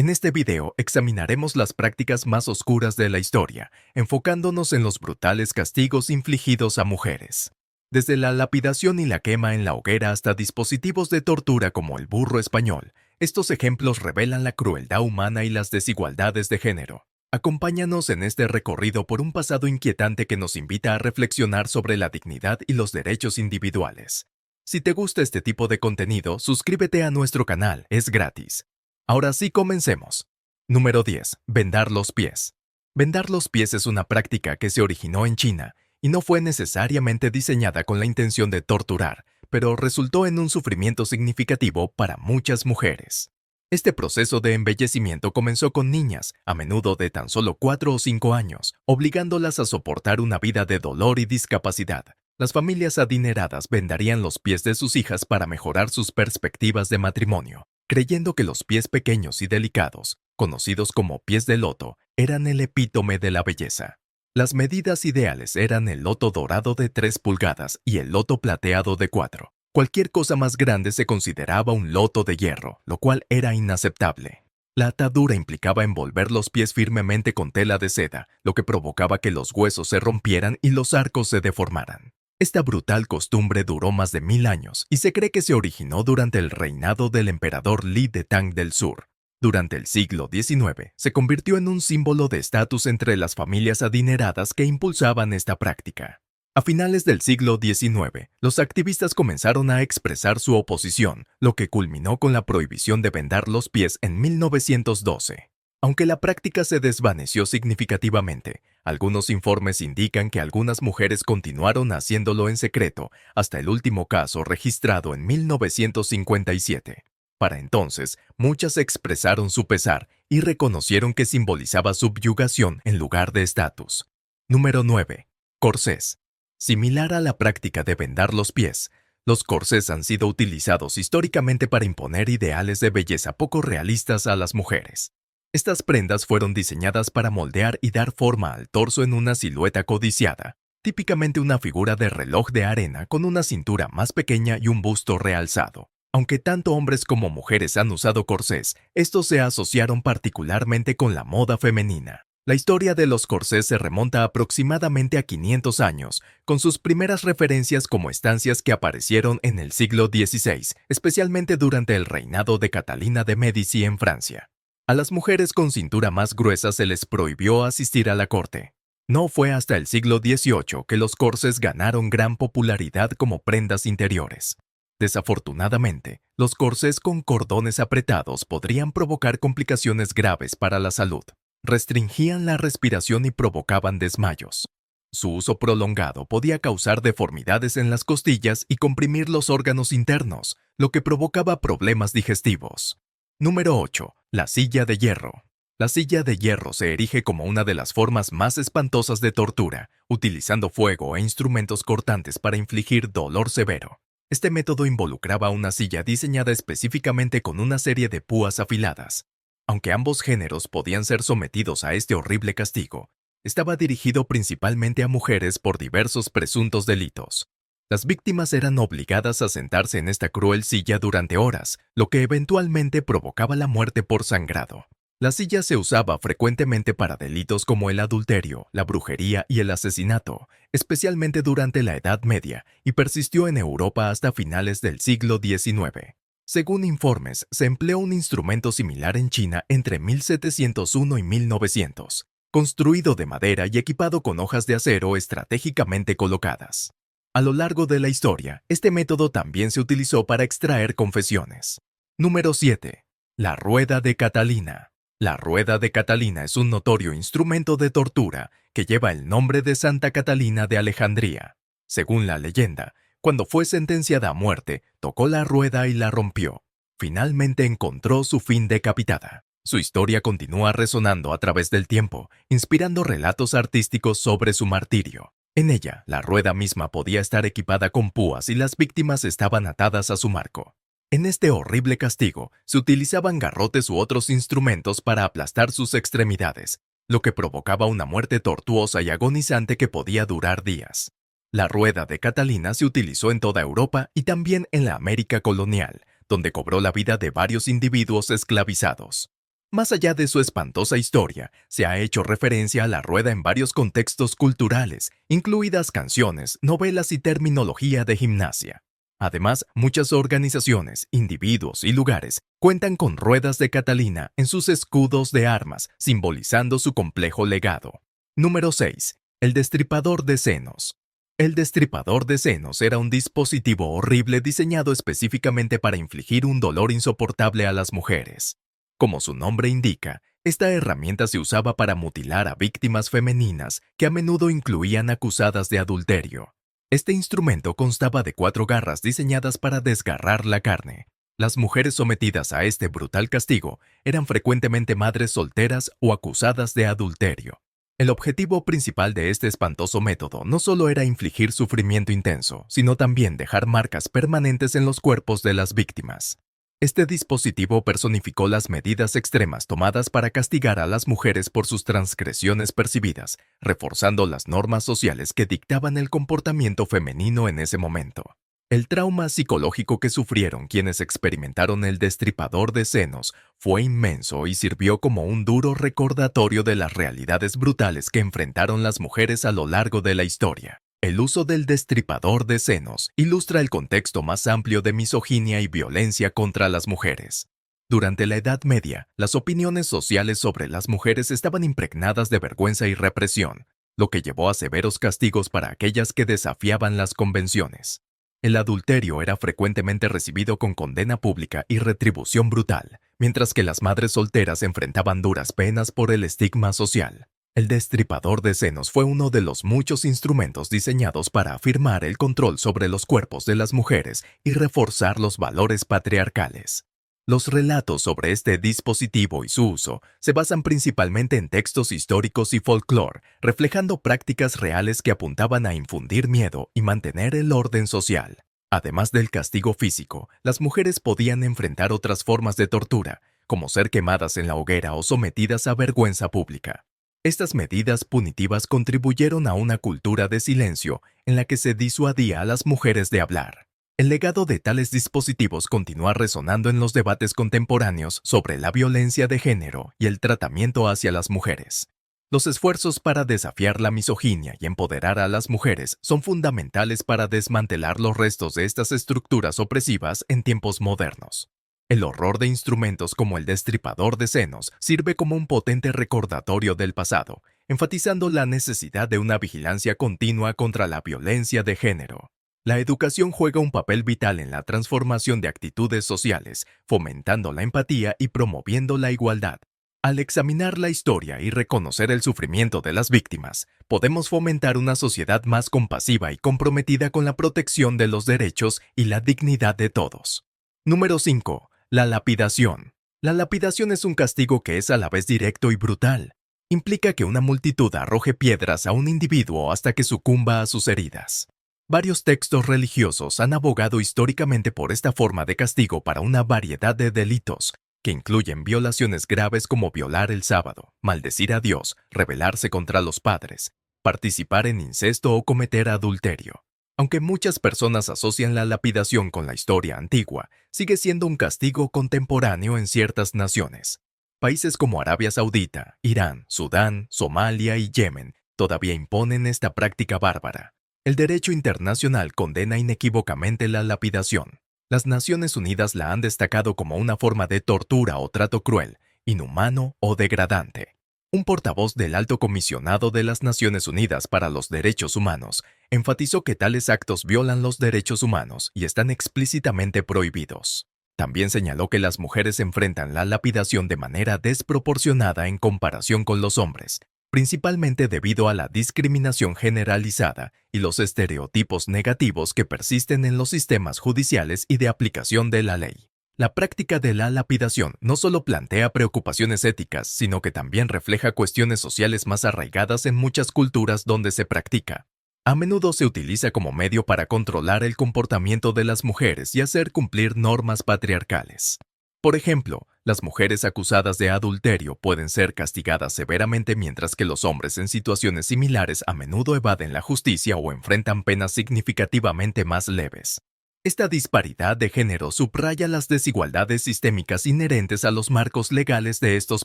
En este video examinaremos las prácticas más oscuras de la historia, enfocándonos en los brutales castigos infligidos a mujeres. Desde la lapidación y la quema en la hoguera hasta dispositivos de tortura como el burro español, estos ejemplos revelan la crueldad humana y las desigualdades de género. Acompáñanos en este recorrido por un pasado inquietante que nos invita a reflexionar sobre la dignidad y los derechos individuales. Si te gusta este tipo de contenido, suscríbete a nuestro canal, es gratis. Ahora sí, comencemos. Número 10. Vendar los pies. Vendar los pies es una práctica que se originó en China y no fue necesariamente diseñada con la intención de torturar, pero resultó en un sufrimiento significativo para muchas mujeres. Este proceso de embellecimiento comenzó con niñas, a menudo de tan solo 4 o 5 años, obligándolas a soportar una vida de dolor y discapacidad. Las familias adineradas vendarían los pies de sus hijas para mejorar sus perspectivas de matrimonio, creyendo que los pies pequeños y delicados, conocidos como pies de loto, eran el epítome de la belleza. Las medidas ideales eran el loto dorado de 3 pulgadas y el loto plateado de 4. Cualquier cosa más grande se consideraba un loto de hierro, lo cual era inaceptable. La atadura implicaba envolver los pies firmemente con tela de seda, lo que provocaba que los huesos se rompieran y los arcos se deformaran. Esta brutal costumbre duró más de 1000 años y se cree que se originó durante el reinado del emperador Li de Tang del Sur. Durante el siglo XIX, se convirtió en un símbolo de estatus entre las familias adineradas que impulsaban esta práctica. A finales del siglo XIX, los activistas comenzaron a expresar su oposición, lo que culminó con la prohibición de vendar los pies en 1912. Aunque la práctica se desvaneció significativamente, algunos informes indican que algunas mujeres continuaron haciéndolo en secreto hasta el último caso registrado en 1957. Para entonces, muchas expresaron su pesar y reconocieron que simbolizaba subyugación en lugar de estatus. Número 9. Corsés. Similar a la práctica de vendar los pies, los corsés han sido utilizados históricamente para imponer ideales de belleza poco realistas a las mujeres. Estas prendas fueron diseñadas para moldear y dar forma al torso en una silueta codiciada, típicamente una figura de reloj de arena con una cintura más pequeña y un busto realzado. Aunque tanto hombres como mujeres han usado corsés, estos se asociaron particularmente con la moda femenina. La historia de los corsés se remonta aproximadamente a 500 años, con sus primeras referencias como estancias que aparecieron en el siglo XVI, especialmente durante el reinado de Catalina de Médici en Francia. A las mujeres con cintura más gruesa se les prohibió asistir a la corte. No fue hasta el siglo XVIII que los corsés ganaron gran popularidad como prendas interiores. Desafortunadamente, los corsés con cordones apretados podrían provocar complicaciones graves para la salud. Restringían la respiración y provocaban desmayos. Su uso prolongado podía causar deformidades en las costillas y comprimir los órganos internos, lo que provocaba problemas digestivos. Número 8. La silla de hierro. La silla de hierro se erige como una de las formas más espantosas de tortura, utilizando fuego e instrumentos cortantes para infligir dolor severo. Este método involucraba una silla diseñada específicamente con una serie de púas afiladas. Aunque ambos géneros podían ser sometidos a este horrible castigo, estaba dirigido principalmente a mujeres por diversos presuntos delitos. Las víctimas eran obligadas a sentarse en esta cruel silla durante horas, lo que eventualmente provocaba la muerte por sangrado. La silla se usaba frecuentemente para delitos como el adulterio, la brujería y el asesinato, especialmente durante la Edad Media, y persistió en Europa hasta finales del siglo XIX. Según informes, se empleó un instrumento similar en China entre 1701 y 1900, construido de madera y equipado con hojas de acero estratégicamente colocadas. A lo largo de la historia, este método también se utilizó para extraer confesiones. Número 7. La rueda de Catalina. La rueda de Catalina es un notorio instrumento de tortura que lleva el nombre de Santa Catalina de Alejandría. Según la leyenda, cuando fue sentenciada a muerte, tocó la rueda y la rompió. Finalmente encontró su fin decapitada. Su historia continúa resonando a través del tiempo, inspirando relatos artísticos sobre su martirio. En ella, la rueda misma podía estar equipada con púas y las víctimas estaban atadas a su marco. En este horrible castigo, se utilizaban garrotes u otros instrumentos para aplastar sus extremidades, lo que provocaba una muerte tortuosa y agonizante que podía durar días. La rueda de Catalina se utilizó en toda Europa y también en la América colonial, donde cobró la vida de varios individuos esclavizados. Más allá de su espantosa historia, se ha hecho referencia a la rueda en varios contextos culturales, incluidas canciones, novelas y terminología de gimnasia. Además, muchas organizaciones, individuos y lugares cuentan con ruedas de Catalina en sus escudos de armas, simbolizando su complejo legado. Número 6. El destripador de senos. El destripador de senos era un dispositivo horrible diseñado específicamente para infligir un dolor insoportable a las mujeres. Como su nombre indica, esta herramienta se usaba para mutilar a víctimas femeninas que a menudo incluían acusadas de adulterio. Este instrumento constaba de 4 garras diseñadas para desgarrar la carne. Las mujeres sometidas a este brutal castigo eran frecuentemente madres solteras o acusadas de adulterio. El objetivo principal de este espantoso método no solo era infligir sufrimiento intenso, sino también dejar marcas permanentes en los cuerpos de las víctimas. Este dispositivo personificó las medidas extremas tomadas para castigar a las mujeres por sus transgresiones percibidas, reforzando las normas sociales que dictaban el comportamiento femenino en ese momento. El trauma psicológico que sufrieron quienes experimentaron el destripador de senos fue inmenso y sirvió como un duro recordatorio de las realidades brutales que enfrentaron las mujeres a lo largo de la historia. El uso del destripador de senos ilustra el contexto más amplio de misoginia y violencia contra las mujeres. Durante la Edad Media, las opiniones sociales sobre las mujeres estaban impregnadas de vergüenza y represión, lo que llevó a severos castigos para aquellas que desafiaban las convenciones. El adulterio era frecuentemente recibido con condena pública y retribución brutal, mientras que las madres solteras enfrentaban duras penas por el estigma social. El destripador de senos fue uno de los muchos instrumentos diseñados para afirmar el control sobre los cuerpos de las mujeres y reforzar los valores patriarcales. Los relatos sobre este dispositivo y su uso se basan principalmente en textos históricos y folclore, reflejando prácticas reales que apuntaban a infundir miedo y mantener el orden social. Además del castigo físico, las mujeres podían enfrentar otras formas de tortura, como ser quemadas en la hoguera o sometidas a vergüenza pública. Estas medidas punitivas contribuyeron a una cultura de silencio en la que se disuadía a las mujeres de hablar. El legado de tales dispositivos continúa resonando en los debates contemporáneos sobre la violencia de género y el tratamiento hacia las mujeres. Los esfuerzos para desafiar la misoginia y empoderar a las mujeres son fundamentales para desmantelar los restos de estas estructuras opresivas en tiempos modernos. El horror de instrumentos como el destripador de senos sirve como un potente recordatorio del pasado, enfatizando la necesidad de una vigilancia continua contra la violencia de género. La educación juega un papel vital en la transformación de actitudes sociales, fomentando la empatía y promoviendo la igualdad. Al examinar la historia y reconocer el sufrimiento de las víctimas, podemos fomentar una sociedad más compasiva y comprometida con la protección de los derechos y la dignidad de todos. Número 5. La lapidación. La lapidación es un castigo que es a la vez directo y brutal. Implica que una multitud arroje piedras a un individuo hasta que sucumba a sus heridas. Varios textos religiosos han abogado históricamente por esta forma de castigo para una variedad de delitos, que incluyen violaciones graves como violar el sábado, maldecir a Dios, rebelarse contra los padres, participar en incesto o cometer adulterio. Aunque muchas personas asocian la lapidación con la historia antigua, sigue siendo un castigo contemporáneo en ciertas naciones. Países como Arabia Saudita, Irán, Sudán, Somalia y Yemen todavía imponen esta práctica bárbara. El derecho internacional condena inequívocamente la lapidación. Las Naciones Unidas la han destacado como una forma de tortura o trato cruel, inhumano o degradante. Un portavoz del Alto Comisionado de las Naciones Unidas para los Derechos Humanos enfatizó que tales actos violan los derechos humanos y están explícitamente prohibidos. También señaló que las mujeres enfrentan la lapidación de manera desproporcionada en comparación con los hombres, principalmente debido a la discriminación generalizada y los estereotipos negativos que persisten en los sistemas judiciales y de aplicación de la ley. La práctica de la lapidación no solo plantea preocupaciones éticas, sino que también refleja cuestiones sociales más arraigadas en muchas culturas donde se practica. A menudo se utiliza como medio para controlar el comportamiento de las mujeres y hacer cumplir normas patriarcales. Por ejemplo, las mujeres acusadas de adulterio pueden ser castigadas severamente mientras que los hombres en situaciones similares a menudo evaden la justicia o enfrentan penas significativamente más leves. Esta disparidad de género subraya las desigualdades sistémicas inherentes a los marcos legales de estos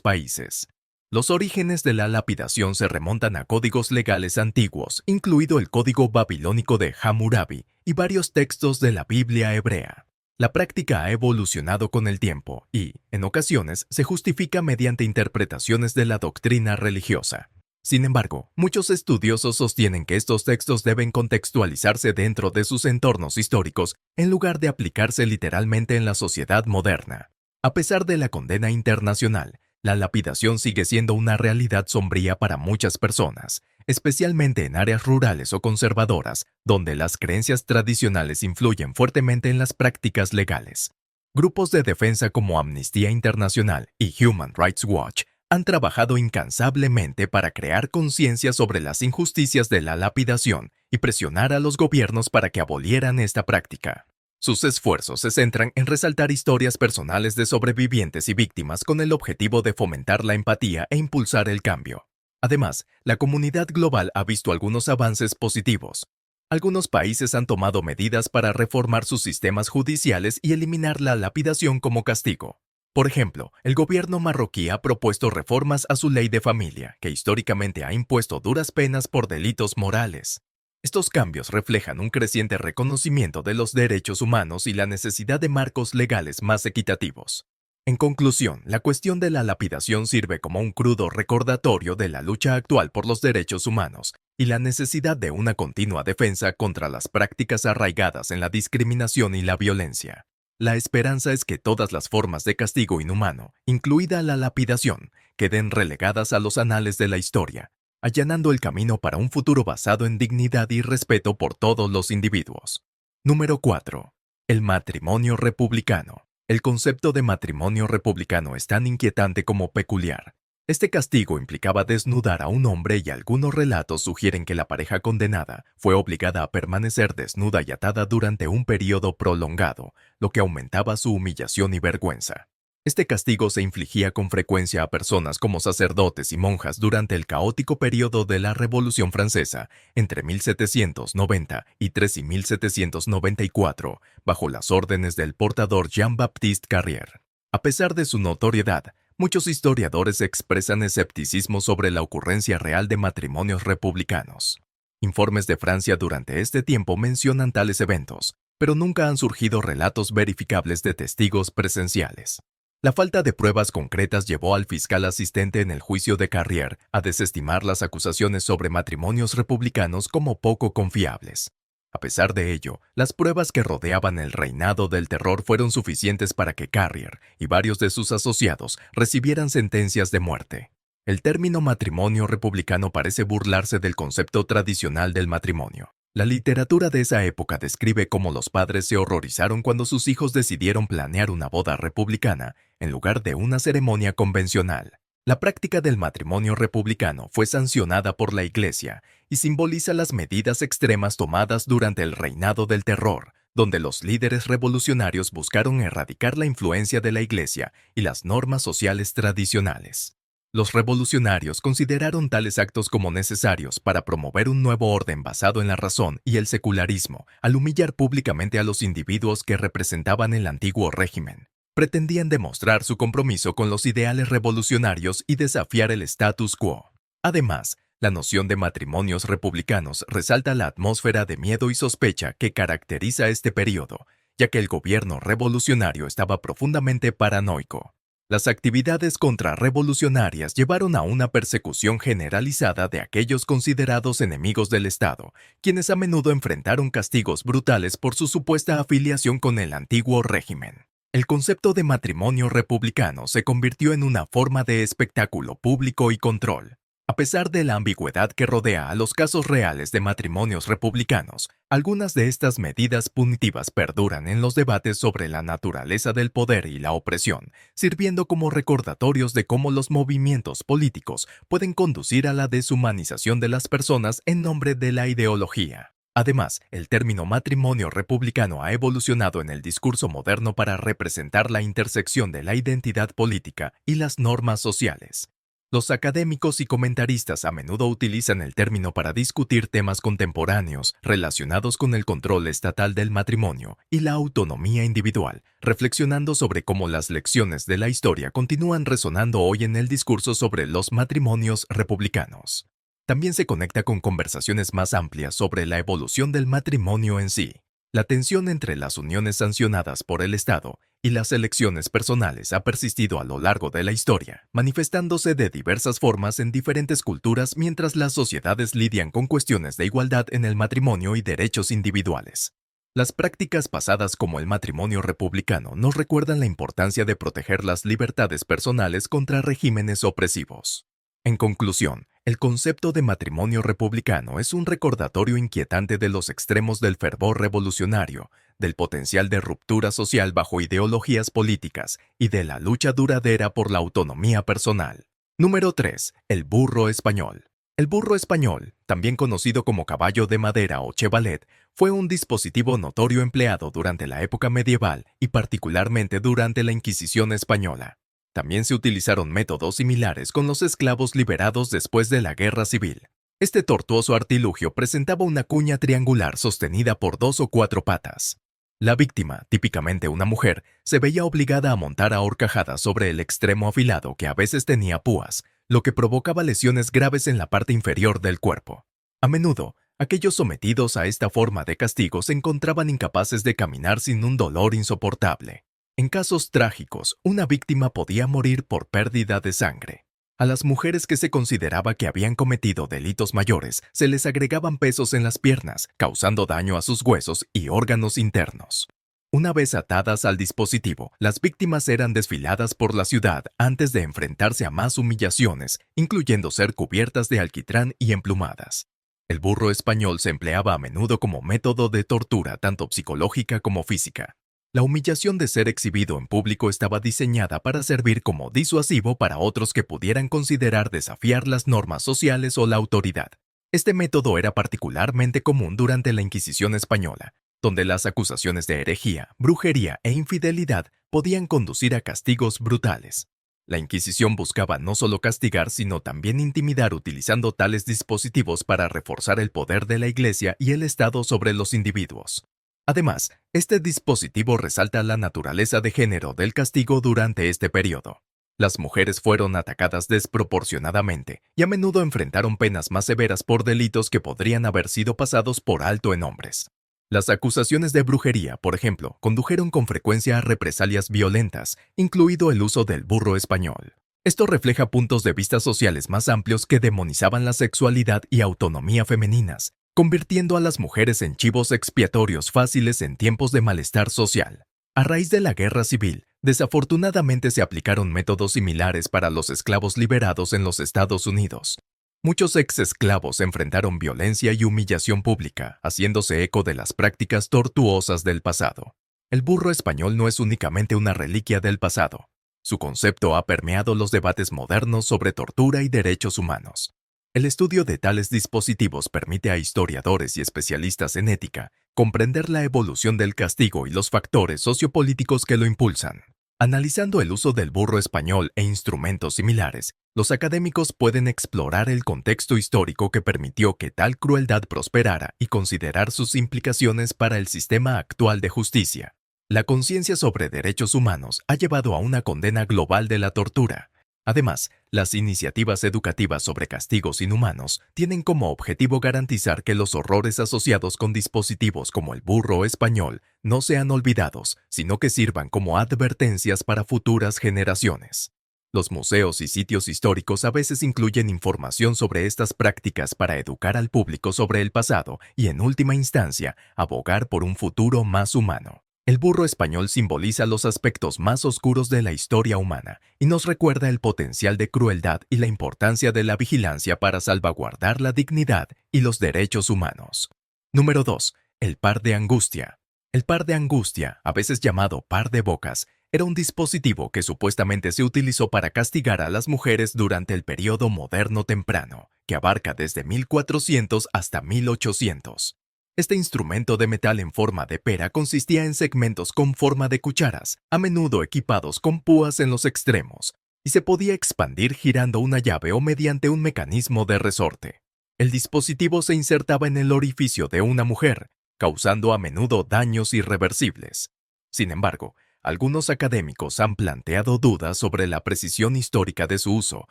países. Los orígenes de la lapidación se remontan a códigos legales antiguos, incluido el Código Babilónico de Hammurabi y varios textos de la Biblia hebrea. La práctica ha evolucionado con el tiempo y, en ocasiones, se justifica mediante interpretaciones de la doctrina religiosa. Sin embargo, muchos estudiosos sostienen que estos textos deben contextualizarse dentro de sus entornos históricos en lugar de aplicarse literalmente en la sociedad moderna. A pesar de la condena internacional, la lapidación sigue siendo una realidad sombría para muchas personas, especialmente en áreas rurales o conservadoras, donde las creencias tradicionales influyen fuertemente en las prácticas legales. Grupos de defensa como Amnistía Internacional y Human Rights Watch han trabajado incansablemente para crear conciencia sobre las injusticias de la lapidación y presionar a los gobiernos para que abolieran esta práctica. Sus esfuerzos se centran en resaltar historias personales de sobrevivientes y víctimas con el objetivo de fomentar la empatía e impulsar el cambio. Además, la comunidad global ha visto algunos avances positivos. Algunos países han tomado medidas para reformar sus sistemas judiciales y eliminar la lapidación como castigo. Por ejemplo, el gobierno marroquí ha propuesto reformas a su ley de familia, que históricamente ha impuesto duras penas por delitos morales. Estos cambios reflejan un creciente reconocimiento de los derechos humanos y la necesidad de marcos legales más equitativos. En conclusión, la cuestión de la lapidación sirve como un crudo recordatorio de la lucha actual por los derechos humanos y la necesidad de una continua defensa contra las prácticas arraigadas en la discriminación y la violencia. La esperanza es que todas las formas de castigo inhumano, incluida la lapidación, queden relegadas a los anales de la historia, allanando el camino para un futuro basado en dignidad y respeto por todos los individuos. Número 4. El matrimonio republicano. El concepto de matrimonio republicano es tan inquietante como peculiar. Este castigo implicaba desnudar a un hombre y algunos relatos sugieren que la pareja condenada fue obligada a permanecer desnuda y atada durante un periodo prolongado, lo que aumentaba su humillación y vergüenza. Este castigo se infligía con frecuencia a personas como sacerdotes y monjas durante el caótico periodo de la Revolución Francesa, entre 1790 y 1794, bajo las órdenes del portador Jean-Baptiste Carrier. A pesar de su notoriedad, muchos historiadores expresan escepticismo sobre la ocurrencia real de matrimonios republicanos. Informes de Francia durante este tiempo mencionan tales eventos, pero nunca han surgido relatos verificables de testigos presenciales. La falta de pruebas concretas llevó al fiscal asistente en el juicio de Carrier a desestimar las acusaciones sobre matrimonios republicanos como poco confiables. A pesar de ello, las pruebas que rodeaban el reinado del terror fueron suficientes para que Carrier y varios de sus asociados recibieran sentencias de muerte. El término matrimonio republicano parece burlarse del concepto tradicional del matrimonio. La literatura de esa época describe cómo los padres se horrorizaron cuando sus hijos decidieron planear una boda republicana en lugar de una ceremonia convencional. La práctica del matrimonio republicano fue sancionada por la Iglesia y simboliza las medidas extremas tomadas durante el reinado del terror, donde los líderes revolucionarios buscaron erradicar la influencia de la Iglesia y las normas sociales tradicionales. Los revolucionarios consideraron tales actos como necesarios para promover un nuevo orden basado en la razón y el secularismo, al humillar públicamente a los individuos que representaban el antiguo régimen. Pretendían demostrar su compromiso con los ideales revolucionarios y desafiar el status quo. Además, la noción de matrimonios republicanos resalta la atmósfera de miedo y sospecha que caracteriza este periodo, ya que el gobierno revolucionario estaba profundamente paranoico. Las actividades contrarrevolucionarias llevaron a una persecución generalizada de aquellos considerados enemigos del Estado, quienes a menudo enfrentaron castigos brutales por su supuesta afiliación con el antiguo régimen. El concepto de matrimonio republicano se convirtió en una forma de espectáculo público y control. A pesar de la ambigüedad que rodea a los casos reales de matrimonios republicanos, algunas de estas medidas punitivas perduran en los debates sobre la naturaleza del poder y la opresión, sirviendo como recordatorios de cómo los movimientos políticos pueden conducir a la deshumanización de las personas en nombre de la ideología. Además, el término matrimonio republicano ha evolucionado en el discurso moderno para representar la intersección de la identidad política y las normas sociales. Los académicos y comentaristas a menudo utilizan el término para discutir temas contemporáneos relacionados con el control estatal del matrimonio y la autonomía individual, reflexionando sobre cómo las lecciones de la historia continúan resonando hoy en el discurso sobre los matrimonios republicanos. También se conecta con conversaciones más amplias sobre la evolución del matrimonio en sí. La tensión entre las uniones sancionadas por el Estado y las elecciones personales ha persistido a lo largo de la historia, manifestándose de diversas formas en diferentes culturas mientras las sociedades lidian con cuestiones de igualdad en el matrimonio y derechos individuales. Las prácticas pasadas como el matrimonio republicano nos recuerdan la importancia de proteger las libertades personales contra regímenes opresivos. En conclusión, el concepto de matrimonio republicano es un recordatorio inquietante de los extremos del fervor revolucionario, del potencial de ruptura social bajo ideologías políticas y de la lucha duradera por la autonomía personal. Número 3. El burro español. El burro español, también conocido como caballo de madera o chevalet, fue un dispositivo notorio empleado durante la época medieval y particularmente durante la Inquisición española. También se utilizaron métodos similares con los esclavos liberados después de la Guerra Civil. Este tortuoso artilugio presentaba una cuña triangular sostenida por 2 o 4 patas. La víctima, típicamente una mujer, se veía obligada a montar a horcajadas sobre el extremo afilado que a veces tenía púas, lo que provocaba lesiones graves en la parte inferior del cuerpo. A menudo, aquellos sometidos a esta forma de castigo se encontraban incapaces de caminar sin un dolor insoportable. En casos trágicos, una víctima podía morir por pérdida de sangre. A las mujeres que se consideraba que habían cometido delitos mayores se les agregaban pesos en las piernas, causando daño a sus huesos y órganos internos. Una vez atadas al dispositivo, las víctimas eran desfiladas por la ciudad antes de enfrentarse a más humillaciones, incluyendo ser cubiertas de alquitrán y emplumadas. El burro español se empleaba a menudo como método de tortura tanto psicológica como física. La humillación de ser exhibido en público estaba diseñada para servir como disuasivo para otros que pudieran considerar desafiar las normas sociales o la autoridad. Este método era particularmente común durante la Inquisición española, donde las acusaciones de herejía, brujería e infidelidad podían conducir a castigos brutales. La Inquisición buscaba no solo castigar, sino también intimidar utilizando tales dispositivos para reforzar el poder de la Iglesia y el Estado sobre los individuos. Además, este dispositivo resalta la naturaleza de género del castigo durante este periodo. Las mujeres fueron atacadas desproporcionadamente y a menudo enfrentaron penas más severas por delitos que podrían haber sido pasados por alto en hombres. Las acusaciones de brujería, por ejemplo, condujeron con frecuencia a represalias violentas, incluido el uso del burro español. Esto refleja puntos de vista sociales más amplios que demonizaban la sexualidad y autonomía femeninas, convirtiendo a las mujeres en chivos expiatorios fáciles en tiempos de malestar social. A raíz de la Guerra Civil, desafortunadamente se aplicaron métodos similares para los esclavos liberados en los Estados Unidos. Muchos ex-esclavos enfrentaron violencia y humillación pública, haciéndose eco de las prácticas tortuosas del pasado. El burro español no es únicamente una reliquia del pasado. Su concepto ha permeado los debates modernos sobre tortura y derechos humanos. El estudio de tales dispositivos permite a historiadores y especialistas en ética comprender la evolución del castigo y los factores sociopolíticos que lo impulsan. Analizando el uso del burro español e instrumentos similares, los académicos pueden explorar el contexto histórico que permitió que tal crueldad prosperara y considerar sus implicaciones para el sistema actual de justicia. La conciencia sobre derechos humanos ha llevado a una condena global de la tortura. Además, las iniciativas educativas sobre castigos inhumanos tienen como objetivo garantizar que los horrores asociados con dispositivos como el burro español no sean olvidados, sino que sirvan como advertencias para futuras generaciones. Los museos y sitios históricos a veces incluyen información sobre estas prácticas para educar al público sobre el pasado y, en última instancia, abogar por un futuro más humano. El burro español simboliza los aspectos más oscuros de la historia humana y nos recuerda el potencial de crueldad y la importancia de la vigilancia para salvaguardar la dignidad y los derechos humanos. Número 2. El par de angustia. El par de angustia, a veces llamado par de bocas, era un dispositivo que supuestamente se utilizó para castigar a las mujeres durante el período moderno temprano, que abarca desde 1400 hasta 1800. Este instrumento de metal en forma de pera consistía en segmentos con forma de cucharas, a menudo equipados con púas en los extremos. y se podía expandir girando una llave o mediante un mecanismo de resorte. El dispositivo se insertaba en el orificio de una mujer, causando a menudo daños irreversibles. Sin embargo, algunos académicos han planteado dudas sobre la precisión histórica de su uso,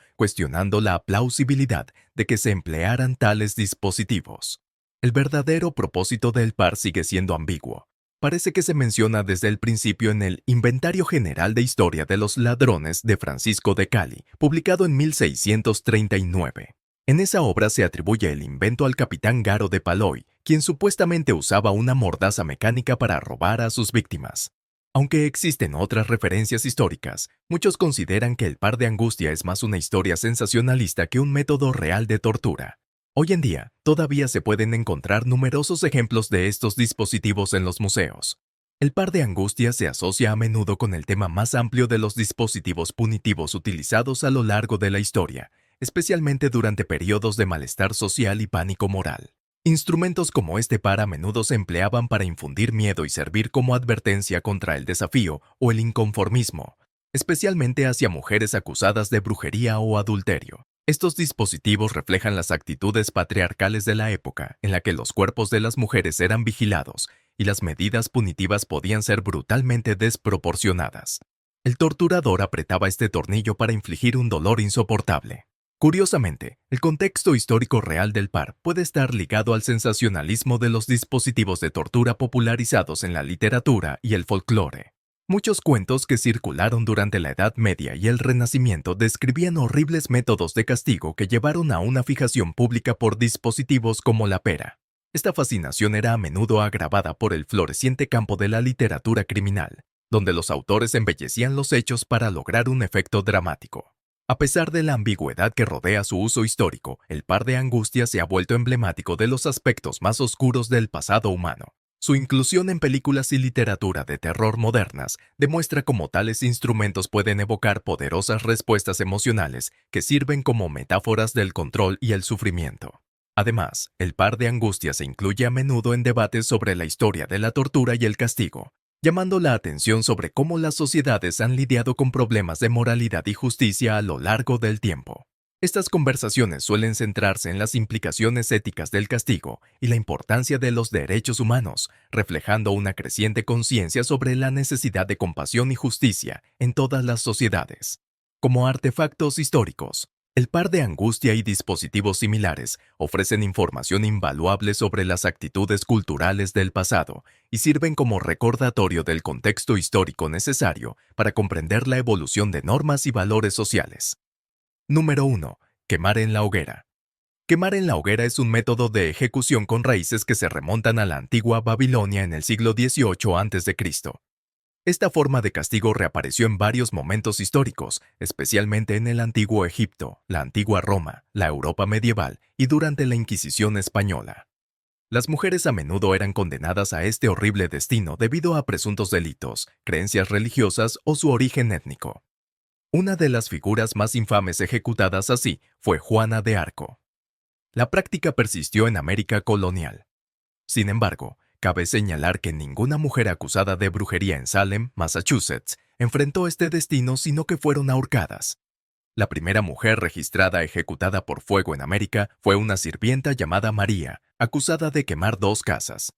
cuestionando la plausibilidad de que se emplearan tales dispositivos. El verdadero propósito del par sigue siendo ambiguo. Parece que se menciona desde el principio en el Inventario General de Historia de los Ladrones de Francisco de Cali, publicado en 1639. En esa obra se atribuye el invento al capitán Garo de Paloy, quien supuestamente usaba una mordaza mecánica para robar a sus víctimas. Aunque existen otras referencias históricas, muchos consideran que el par de angustia es más una historia sensacionalista que un método real de tortura. Hoy en día, todavía se pueden encontrar numerosos ejemplos de estos dispositivos en los museos. El par de angustia se asocia a menudo con el tema más amplio de los dispositivos punitivos utilizados a lo largo de la historia, especialmente durante periodos de malestar social y pánico moral. Instrumentos como este par a menudo se empleaban para infundir miedo y servir como advertencia contra el desafío o el inconformismo, especialmente hacia mujeres acusadas de brujería o adulterio. Estos dispositivos reflejan las actitudes patriarcales de la época en la que los cuerpos de las mujeres eran vigilados y las medidas punitivas podían ser brutalmente desproporcionadas. El torturador apretaba este tornillo para infligir un dolor insoportable. Curiosamente, el contexto histórico real del par puede estar ligado al sensacionalismo de los dispositivos de tortura popularizados en la literatura y el folclore. Muchos cuentos que circularon durante la Edad Media y el Renacimiento describían horribles métodos de castigo que llevaron a una fijación pública por dispositivos como la pera. Esta fascinación era a menudo agravada por el floreciente campo de la literatura criminal, donde los autores embellecían los hechos para lograr un efecto dramático. A pesar de la ambigüedad que rodea su uso histórico, el par de angustia se ha vuelto emblemático de los aspectos más oscuros del pasado humano. Su inclusión en películas y literatura de terror modernas demuestra cómo tales instrumentos pueden evocar poderosas respuestas emocionales que sirven como metáforas del control y el sufrimiento. Además, el par de angustia se incluye a menudo en debates sobre la historia de la tortura y el castigo, llamando la atención sobre cómo las sociedades han lidiado con problemas de moralidad y justicia a lo largo del tiempo. Estas conversaciones suelen centrarse en las implicaciones éticas del castigo y la importancia de los derechos humanos, reflejando una creciente conciencia sobre la necesidad de compasión y justicia en todas las sociedades. Como artefactos históricos, el par de angustia y dispositivos similares ofrecen información invaluable sobre las actitudes culturales del pasado y sirven como recordatorio del contexto histórico necesario para comprender la evolución de normas y valores sociales. Número 1. Quemar en la hoguera. Quemar en la hoguera es un método de ejecución con raíces que se remontan a la antigua Babilonia en el siglo XVIII a.C. Esta forma de castigo reapareció en varios momentos históricos, especialmente en el antiguo Egipto, la antigua Roma, la Europa medieval y durante la Inquisición española. Las mujeres a menudo eran condenadas a este horrible destino debido a presuntos delitos, creencias religiosas o su origen étnico. Una de las figuras más infames ejecutadas así fue Juana de Arco. La práctica persistió en América colonial. Sin embargo, cabe señalar que ninguna mujer acusada de brujería en Salem, Massachusetts, enfrentó este destino, sino que fueron ahorcadas. La primera mujer registrada ejecutada por fuego en América fue una sirvienta llamada María, acusada de quemar 2 casas.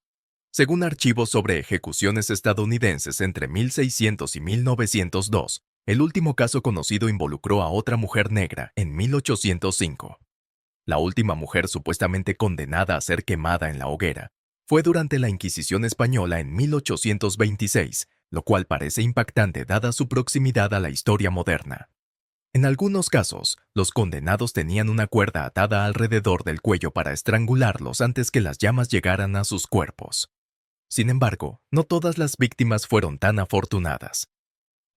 Según archivos sobre ejecuciones estadounidenses entre 1600 y 1902, el último caso conocido involucró a otra mujer negra en 1805. La última mujer supuestamente condenada a ser quemada en la hoguera fue durante la Inquisición española en 1826, lo cual parece impactante dada su proximidad a la historia moderna. En algunos casos, los condenados tenían una cuerda atada alrededor del cuello para estrangularlos antes que las llamas llegaran a sus cuerpos. Sin embargo, no todas las víctimas fueron tan afortunadas.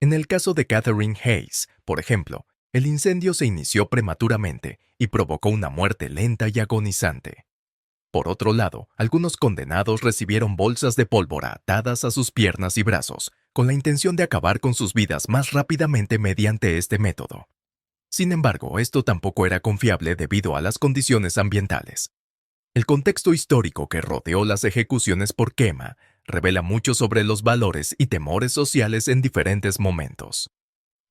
En el caso de Catherine Hayes, por ejemplo, el incendio se inició prematuramente y provocó una muerte lenta y agonizante. Por otro lado, algunos condenados recibieron bolsas de pólvora atadas a sus piernas y brazos, con la intención de acabar con sus vidas más rápidamente mediante este método. Sin embargo, esto tampoco era confiable debido a las condiciones ambientales. El contexto histórico que rodeó las ejecuciones por quema revela mucho sobre los valores y temores sociales en diferentes momentos.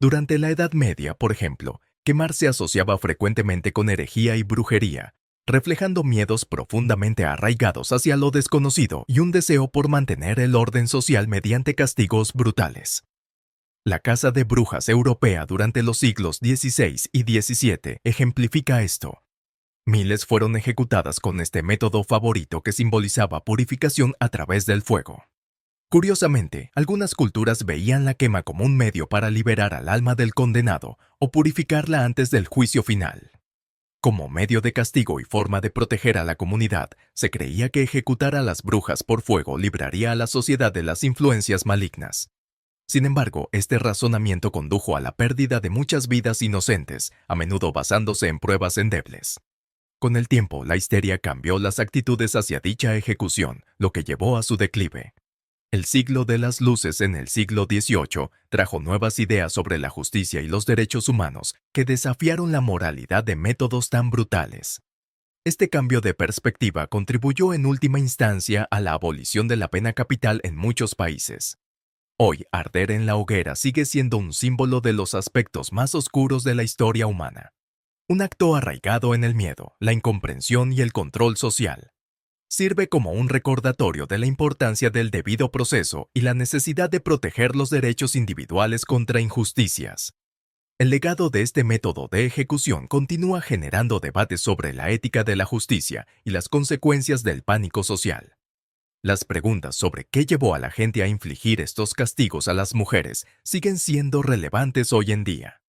Durante la Edad Media, por ejemplo, quemar se asociaba frecuentemente con herejía y brujería, reflejando miedos profundamente arraigados hacia lo desconocido y un deseo por mantener el orden social mediante castigos brutales. La caza de brujas europea durante los siglos XVI y XVII ejemplifica esto. Miles fueron ejecutadas con este método favorito que simbolizaba purificación a través del fuego. Curiosamente, algunas culturas veían la quema como un medio para liberar al alma del condenado o purificarla antes del juicio final. Como medio de castigo y forma de proteger a la comunidad, se creía que ejecutar a las brujas por fuego libraría a la sociedad de las influencias malignas. Sin embargo, este razonamiento condujo a la pérdida de muchas vidas inocentes, a menudo basándose en pruebas endebles. Con el tiempo, la histeria cambió las actitudes hacia dicha ejecución, lo que llevó a su declive. El siglo de las luces en el siglo XVIII trajo nuevas ideas sobre la justicia y los derechos humanos que desafiaron la moralidad de métodos tan brutales. Este cambio de perspectiva contribuyó en última instancia a la abolición de la pena capital en muchos países. Hoy, arder en la hoguera sigue siendo un símbolo de los aspectos más oscuros de la historia humana. Un acto arraigado en el miedo, la incomprensión y el control social. Sirve como un recordatorio de la importancia del debido proceso y la necesidad de proteger los derechos individuales contra injusticias. El legado de este método de ejecución continúa generando debates sobre la ética de la justicia y las consecuencias del pánico social. Las preguntas sobre qué llevó a la gente a infligir estos castigos a las mujeres siguen siendo relevantes hoy en día.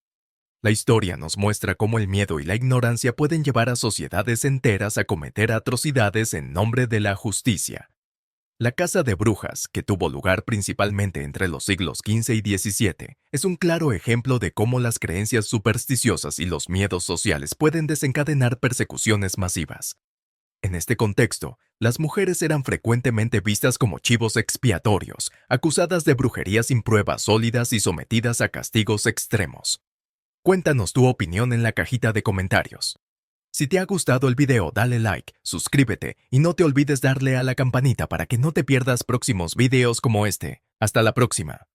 La historia nos muestra cómo el miedo y la ignorancia pueden llevar a sociedades enteras a cometer atrocidades en nombre de la justicia. La caza de brujas, que tuvo lugar principalmente entre los siglos XV y XVII, es un claro ejemplo de cómo las creencias supersticiosas y los miedos sociales pueden desencadenar persecuciones masivas. En este contexto, las mujeres eran frecuentemente vistas como chivos expiatorios, acusadas de brujería sin pruebas sólidas y sometidas a castigos extremos. Cuéntanos tu opinión en la cajita de comentarios. Si te ha gustado el video, dale like, suscríbete y no te olvides darle a la campanita para que no te pierdas próximos videos como este. Hasta la próxima.